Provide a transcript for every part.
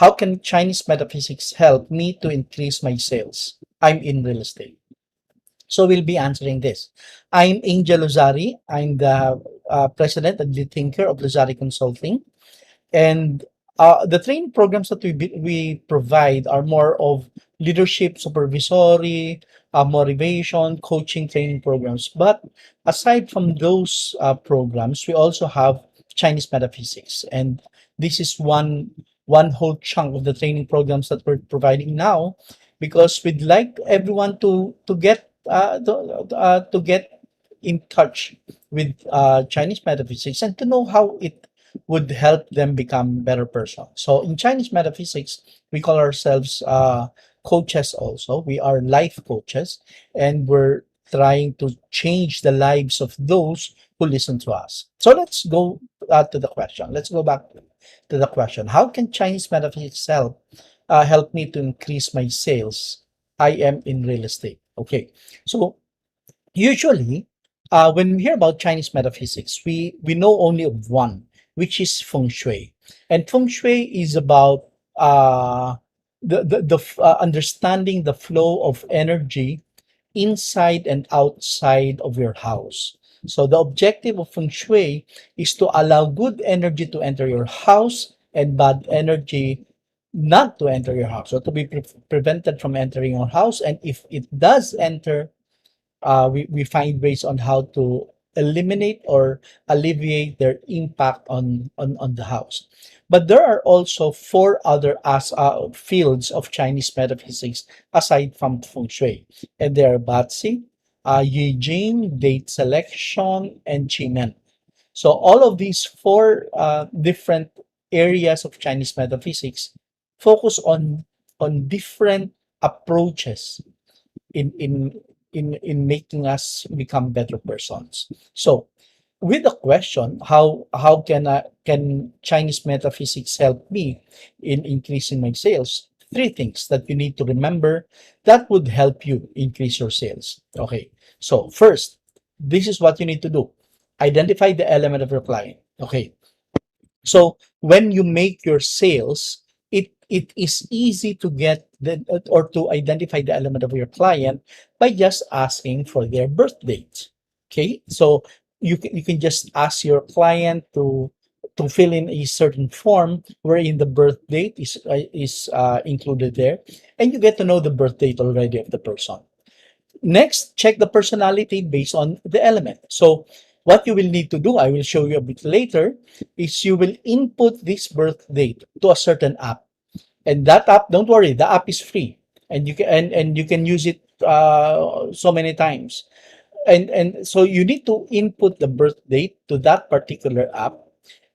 How can Chinese metaphysics help me to increase my sales? I'm in real estate. So we'll be answering this. I'm Angel Lozari. I'm the president and lead thinker of Lozari Consulting. And the training programs that we provide are more of leadership, supervisory, motivation, coaching training programs. But aside from those programs, we also have Chinese metaphysics, and this is one whole chunk of the training programs that we're providing now, because we'd like everyone to get in touch with Chinese metaphysics and to know how it would help them become better person. So in Chinese metaphysics, we call ourselves coaches also. We are life coaches, and we're trying to change the lives of those who listen to us. So let's go to the question. Let's go back to the question. How can Chinese metaphysics help me to increase my sales? I am in real estate. Okay. So usually, when we hear about Chinese metaphysics, we know only of one, which is feng shui. And feng shui is about understanding the flow of energy inside and outside of your house. So the objective of feng shui is to allow good energy to enter your house and bad energy not to enter your house, or to be prevented from entering your house. And if it does enter, we find ways on how to eliminate or alleviate their impact on the house. But there are also four other fields of Chinese metaphysics aside from feng shui, and they are Batsi, Yi Jing, date selection, and Qi. So all of these four different areas of Chinese metaphysics focus on different approaches in in in making us become better persons. So with the question, how can Chinese metaphysics help me in increasing my sales? Three things that you need to remember that would help you increase your sales. Okay. So first, this is what you need to do. Identify the element of your client. Okay. So when you make your sales, it is easy to get or to identify the element of your client by just asking for their birth date. Okay, so you can just ask your client to fill in a certain form wherein the birth date is included there, and you get to know the birth date already of the person. Next, check the personality based on the element. So what you will need to do, I will show you a bit later, is you will input this birth date to a certain app. And that app, don't worry, the app is free. And you can use it so many times. And so you need to input the birth date to that particular app.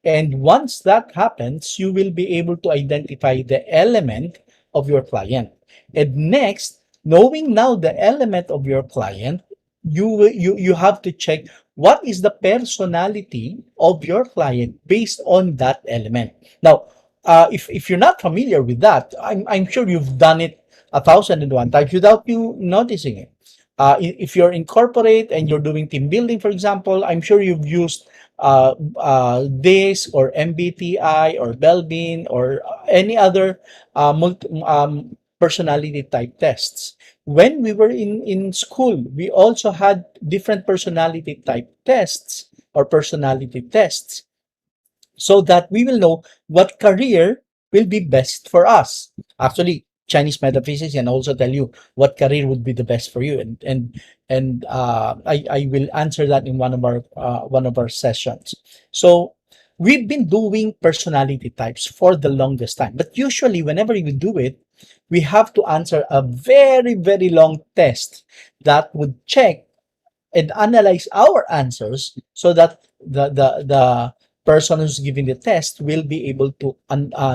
And once that happens, you will be able to identify the element of your client. And next, knowing now the element of your client, you have to check what is the personality of your client based on that element. Now, if you're not familiar with that, I'm sure you've done it 1,001 times without you noticing it. If you're in corporate and you're doing team building, for example, I'm sure you've used DISC or MBTI or Belbin or any other personality type tests. When we were in school, we also had different personality type tests or personality tests, so that we will know what career will be best for us. Actually, Chinese metaphysics can also tell you what career would be the best for you, and I will answer that in one of our sessions. So we've been doing personality types for the longest time, but usually whenever we do it, we have to answer a very, very long test that would check and analyze our answers, so that the person who's giving the test will be able to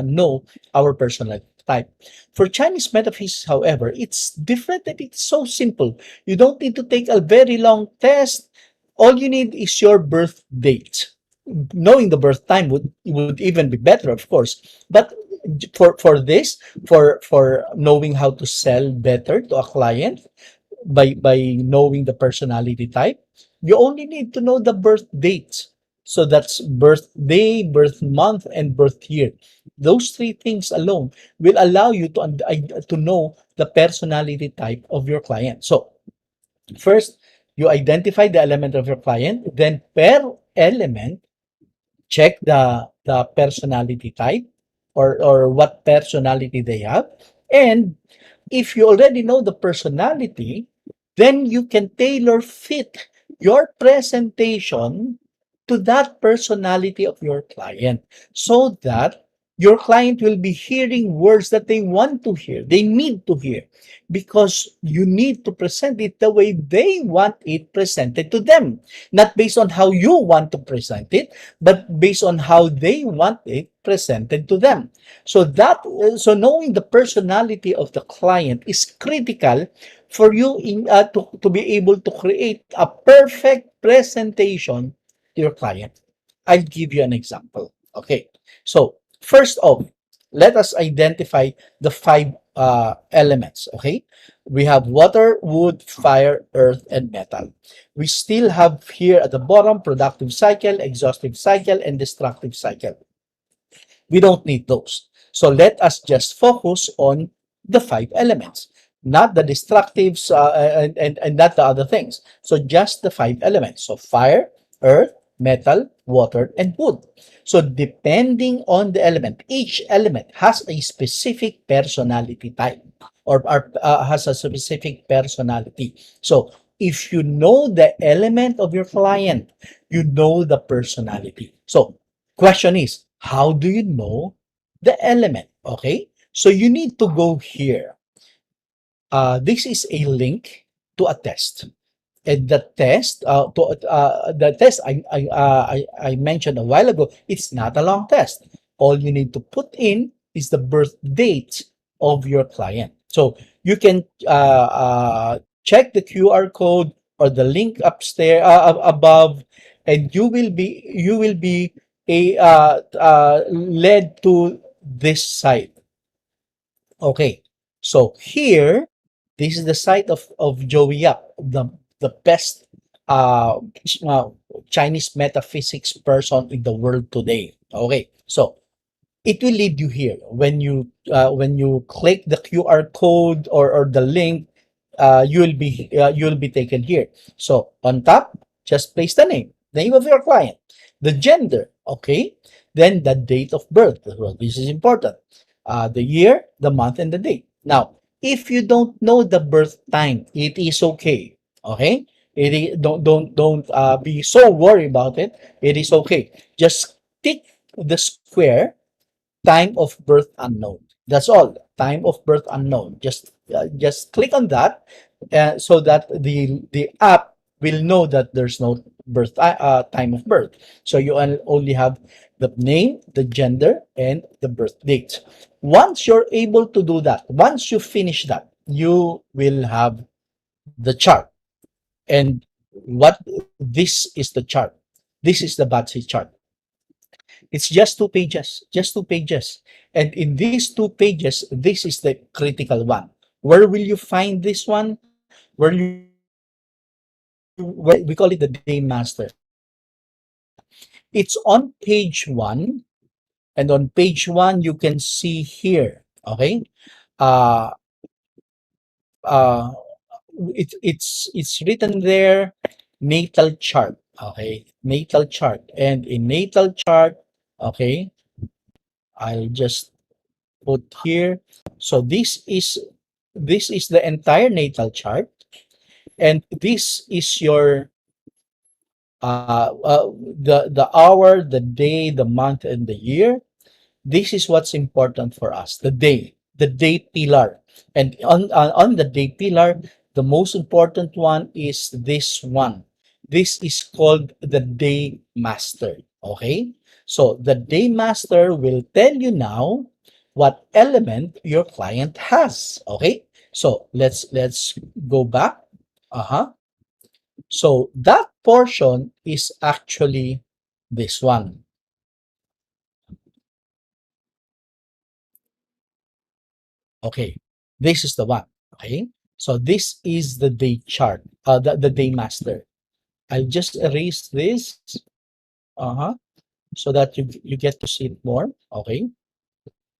know our personality type. For Chinese metaphysics, however, it's different, and it's so simple. You don't need to take a very long test. All you need is your birth date. Knowing the birth time would even be better, of course. But for this, for knowing how to sell better to a client, by knowing the personality type, you only need to know the birth date. So that's birthday, birth month, and birth year. Those three things alone will allow you to know the personality type of your client. So first, you identify the element of your client, then per element, check the personality type, or what personality they have. And if you already know the personality, then you can tailor fit your presentation to that personality of your client, so that your client will be hearing words that they want to hear, they need to hear, because you need to present it the way they want it presented to them, not based on how you want to present it, but based on how they want it presented to them. So knowing the personality of the client is critical for you to be able to create a perfect presentation to your client. I'll give you an example. Okay. So first off, let us identify the five elements. Okay. We have water, wood, fire, earth, and metal. We still have here at the bottom productive cycle, exhaustive cycle, and destructive cycle. We don't need those. So let us just focus on the five elements, not the destructives and not the other things. So just the five elements. So fire, earth, metal, water, and wood. So depending on the element, each element has a specific personality type, or has a specific personality. So if you know the element of your client, you know the personality. So question is, how do you know the element? Okay, so you need to go here. This is a link to a test. And the test I mentioned a while ago, it's not a long test. All you need to put in is the birth date of your client. So you can check the QR code or the link upstairs above, and you will be led to this site. Okay, so here, this is the site of Joey Yap, the best uh, uh, Chinese metaphysics person in the world today. Okay, so it will lead you here when you click the QR code or the link. You'll be taken here. So on top, just place the name of your client, the gender, okay, then the date of birth. Well, this is important. The year, the month, and the date. Now, if you don't know the birth time, it is okay. Okay, don't be so worried about it. It is okay. Just tick the square, time of birth unknown. That's all. Time of birth unknown. Just click on that, so that the app will know that there's no time of birth. So you only have the name, the gender, and the birth date. Once you're able to do that, once you finish that, you will have the chart. And what this is the chart. This is the Batsy chart. It's just 2 pages, just 2 pages. And in these 2 pages, this is the critical one. Where will you find this one? Where we call it the day master. It's on page 1, and on page 1 you can see here, okay? Uh uh it's written there, natal chart, okay? Natal chart. And in natal chart, okay, I'll just put here. So this is the entire natal chart, and this is your the hour, the day, the month, and the year. This is what's important for us: the day pillar. And on the day pillar, the most important one is this one. This is called the day master. Okay, so the day master will tell you now what element your client has. Okay, so let's go back. Uh-huh. So that portion is actually this one. Okay, this is the one. Okay, so this is the day chart, the day master. I'll just erase this. Uh-huh. So that you get to see it more. Okay.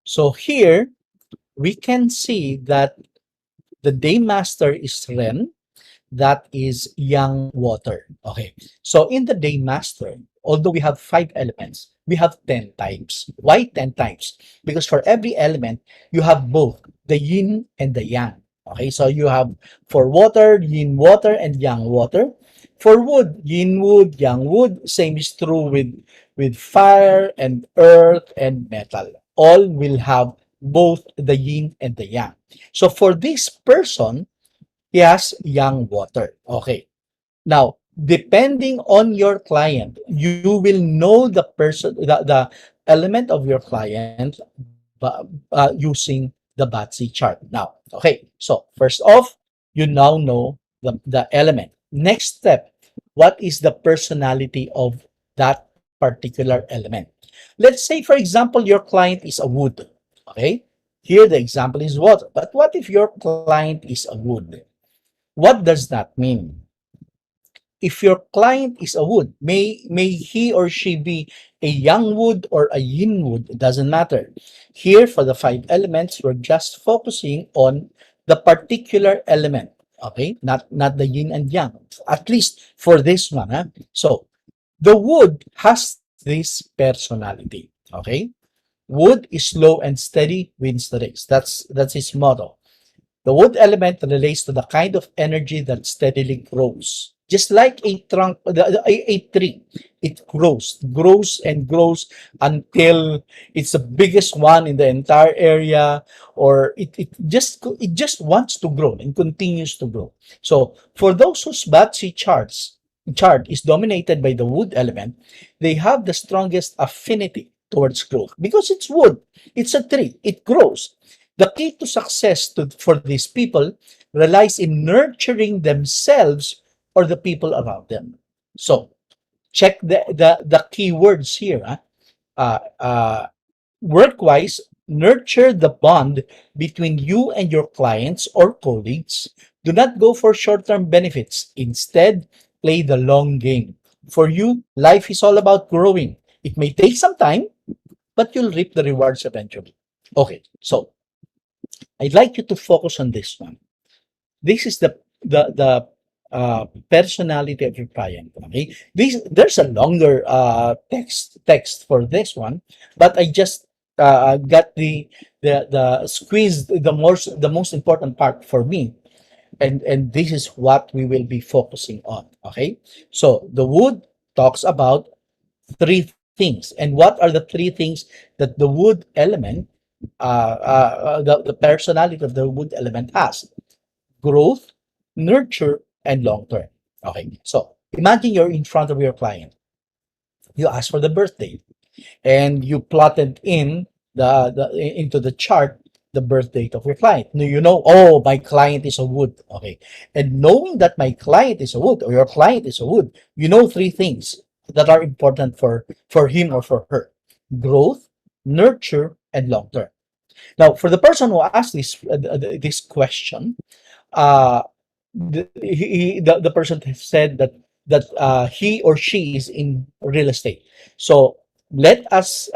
So here we can see that the day master is Ren, that is young water. Okay. So in the day master, although we have 5 elements, we have 10 types. Why 10 types? Because for every element, you have both the yin and the yang. Okay. So you have for water, yin water and yang water. For wood, yin wood, yang wood. Same is true with fire and earth and metal. All will have both the yin and the yang. So for this person, yes, young water. Okay. Now, depending on your client, you will know the person, the element of your client using the BATSI chart. Now, okay. So first off, you now know the element. Next step, what is the personality of that particular element? Let's say, for example, your client is a wood. Okay. Here, the example is water. But what if your client is a wood? What does that mean? If your client is a wood, may he or she be a yang wood or a yin wood, it doesn't matter. Here for the 5 elements, we're just focusing on the particular element. Okay, not the yin and yang. At least for this one, huh? So the wood has this personality. Okay, wood is slow and steady, wins the race. That's his motto. The wood element relates to the kind of energy that steadily grows. Just like a trunk, a tree, it grows and grows until it's the biggest one in the entire area, or it just wants to grow and continues to grow. So for those whose Batsi chart is dominated by the wood element, they have the strongest affinity towards growth because it's wood, it's a tree, it grows. The key to success for these people relies in nurturing themselves or the people around them. So check the key words here. Huh? Work-wise, nurture the bond between you and your clients or colleagues. Do not go for short-term benefits. Instead, play the long game. For you, life is all about growing. It may take some time, but you'll reap the rewards eventually. Okay, so I'd like you to focus on this one. This is the personality of your client. Okay, there's a longer text for this one, but I just got the squeeze the most important part for me, and this is what we will be focusing on. Okay, so the wood talks about 3 things, and what are the 3 things that the wood element, the personality of the wood element has? Growth, nurture, and long term. Okay, so imagine you're in front of your client. You ask for the birthday, and you plotted in into the chart the birth date of your client. Now you know, oh, my client is a wood. Okay, and knowing that my client is a wood or your client is a wood, you know 3 things that are important for him or for her: growth, nurture, and long term. Now, for the person who asked this question, uh, the person said that he or she is in real estate. So let's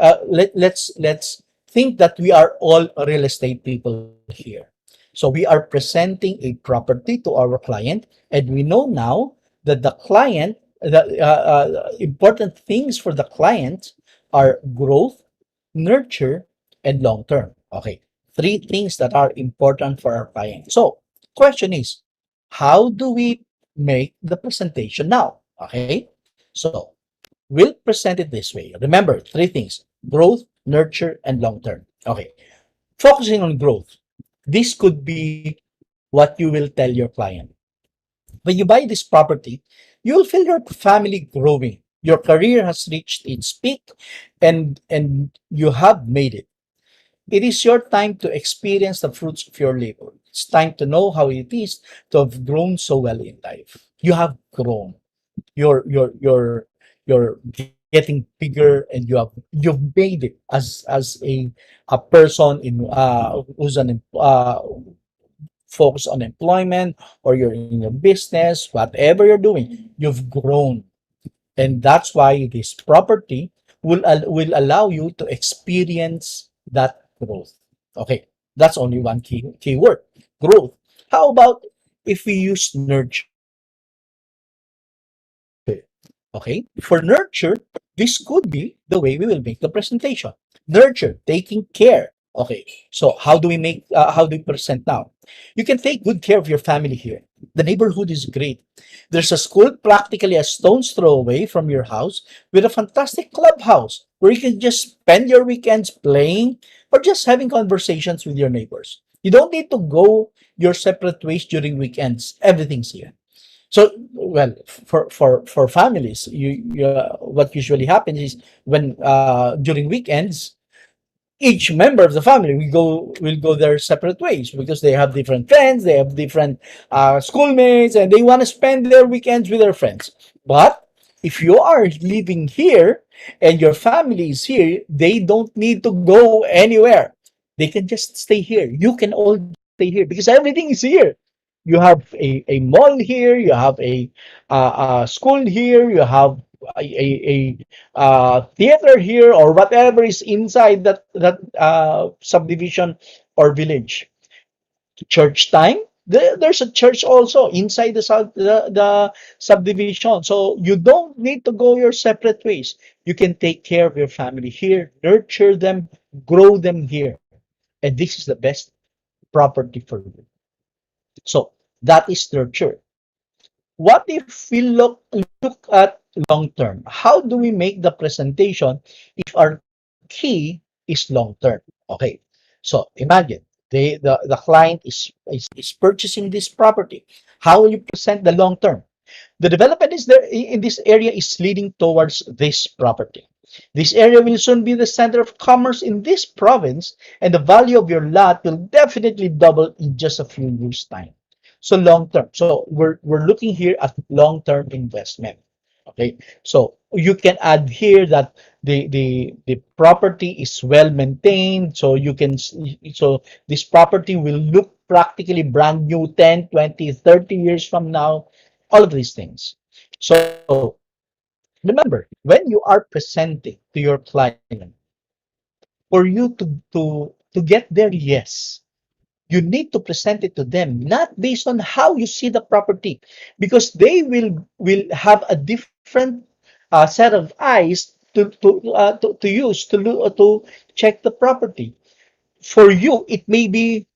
think that we are all real estate people here. So we are presenting a property to our client, and we know now that the client, the important things for the client are growth, nurture, and long term. Okay, 3 things that are important for our client. So question is, how do we make the presentation now? Okay, so we'll present it this way. Remember, 3 things: growth, nurture, and long term. Okay, focusing on growth. This could be what you will tell your client. When you buy this property, you will feel your family growing. Your career has reached its peak, and you have made it. It is your time to experience the fruits of your labor. It's time to know how it is to have grown so well in life. You have grown. You're getting bigger, and you've made it as a person who's focused on employment, or you're in your business, whatever you're doing, you've grown. And that's why this property will allow you to experience that growth. Okay, that's only one key word, growth. How about if we use nurture? Okay, for nurture, this could be the way we will make the presentation. Nurture, taking care. Okay, so how do we present now? You can take good care of your family here. The neighborhood is great. There's a school practically a stone's throw away from your house with a fantastic clubhouse where you can just spend your weekends playing or just having conversations with your neighbors. You don't need to go your separate ways during weekends. Everything's here. So, well, for families, what usually happens is when during weekends, each member of the family will go their separate ways because they have different friends, they have different schoolmates, and they want to spend their weekends with their friends. But if you are living here and your family is here, they don't need to go anywhere. They can just stay here. You can all stay here because everything is here. You have a mall here, you have a school here, you have a theater here or whatever is inside that subdivision or village. Church time. There's a church also inside the subdivision. So you don't need to go your separate ways. You can take care of your family here, nurture them, grow them here. And this is the best property for you. So that is nurture. What if we look at long term? How do we make the presentation if our key is long term? Okay, so imagine the client is purchasing this property. How will you present the long term? The development is there in this area is leading towards this property. This area will soon be the center of commerce in this province, and the value of your lot will definitely double in just a few years' time. So long term. So we're looking here at long term investment. Okay. So you can add here that the property is well maintained. So you can so this property will look practically brand new 10, 20, 30 years from now, all of these things. So remember, when you are presenting to your client, for you to get their yes, you need to present it to them not based on how you see the property, because they will have a different set of eyes to use to check the property. For you, it may be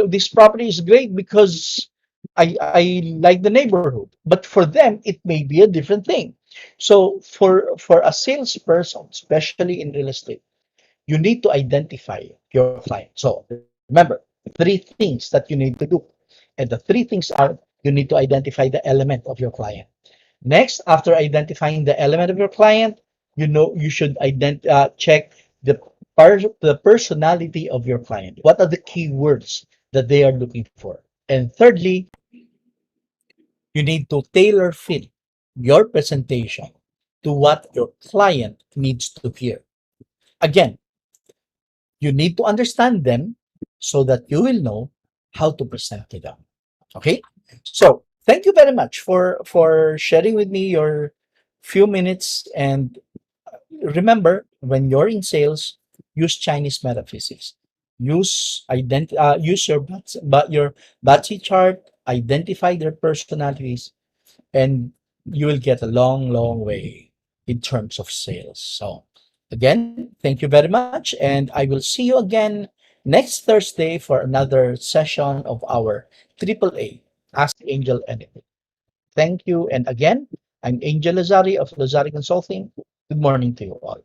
this property is great because I like the neighborhood, but for them it may be a different thing. So for a salesperson, especially in real estate, you need to identify your client. So remember, three things that you need to do. And the three things are you need to identify the element of your client. Next, after identifying the element of your client, you know you should check the personality of your client. What are the keywords that they are looking for? And thirdly, you need to tailor fit your presentation to what your client needs to hear. Again, you need to understand them so that you will know how to present to them. Okay? So thank you very much for sharing with me your few minutes. And remember, when you're in sales, use Chinese metaphysics. Use your Batsy chart, identify their personalities, and you will get a long way in terms of sales. So, again, thank you very much, and I will see you again next Thursday for another session of our AAA Ask Angel Anything. Thank you, and again, I'm Angel Lazari of Lazari Consulting. Good morning to you all.